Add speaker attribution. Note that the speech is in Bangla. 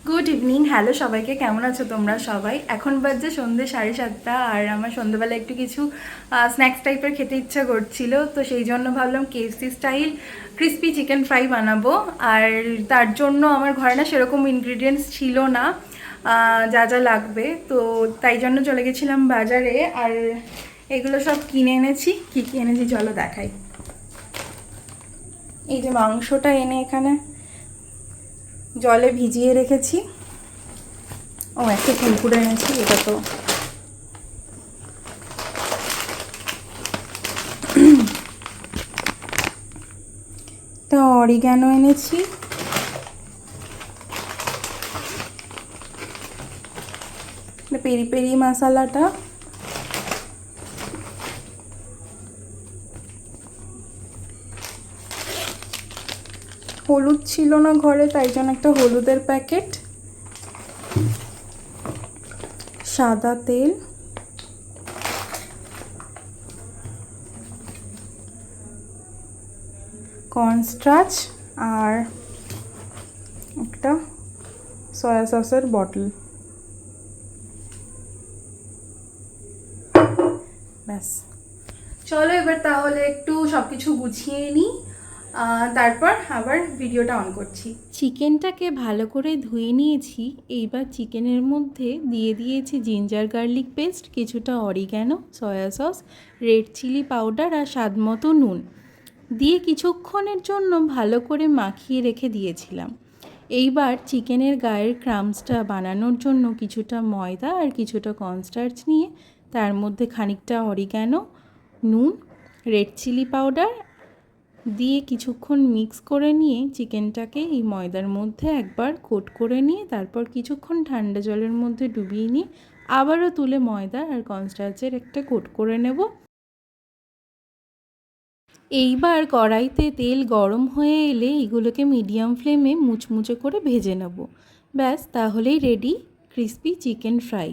Speaker 1: Good evening. হ্যালো সবাইকে, কেমন আছো তোমরা সবাই? এখন বাজে সন্ধ্যে 7:30 আর আমার সন্ধ্যেবেলা একটু কিছু স্ন্যাক্স টাইপের খেতে ইচ্ছা করছিল, তো সেই জন্য ভাবলাম KFC style crispy chicken fry বানাবো। আর তার জন্য আমার ঘরে না সেরকম ইনগ্রিডিয়েন্টস ছিল না যা যা লাগবে, তো তাই জন্য চলে গেছিলাম বাজারে আর এগুলো সব কিনে এনেছি। কী কী এনেছি চলো দেখাই। এই যে মাংসটা এনে এখানে জলে ভিজিয়ে রেখেছি। ও একটা কুরকুরে এনেছি, এটা তো অরিগ্যানো এনেছি, পেরি পেরি মশলাটা, হলুদ ছিল না ঘরে তাই জন্য একটা হলুদের প্যাকেট, সাদা তেল, কর্নস্টার্চ আর একটা সয়া সসের বটল। ব্যাস, চলো এবার তাহলে একটু সব কিছু গুছিয়ে নিই, তারপর আবার ভিডিওটা অন করছি। চিকেনটাকে ভালো করে ধুয়ে নিয়েছি। এইবার চিকেনের মধ্যে দিয়ে দিয়েছি জিঞ্জার গার্লিক পেস্ট, কিছুটা oregano, soya sauce, red chilli powder আর স্বাদ মতো নুন দিয়ে কিছুক্ষণের জন্য ভালো করে মাখিয়ে রেখে দিয়েছিলাম। এইবার চিকেনের গায়ের ক্রাম্বসটা বানানোর জন্য কিছুটা ময়দা আর কিছুটা কর্নস্টার্চ নিয়ে তার মধ্যে খানিকটা অরিগ্যানো, নুন, রেড চিলি পাউডার দিয়ে কিছুক্ষণ মিক্স করে নিয়ে চিকেনটাকে এই ময়দার মধ্যে একবার কোট করে নিয়ে তারপর কিছুক্ষণ ঠান্ডা জলের মধ্যে ডুবিয়ে নিয়ে আবারও তুলে ময়দা আর কর্নস্টার্চের একটা কোট করে নেব। এইবার কড়াইতে তেল গরম হয়ে এলে এগুলোকে মিডিয়াম ফ্লেমে মুচমুচে করে ভেজে নেব। ব্যাস, তাহলেই রেডি ক্রিস্পি চিকেন ফ্রাই।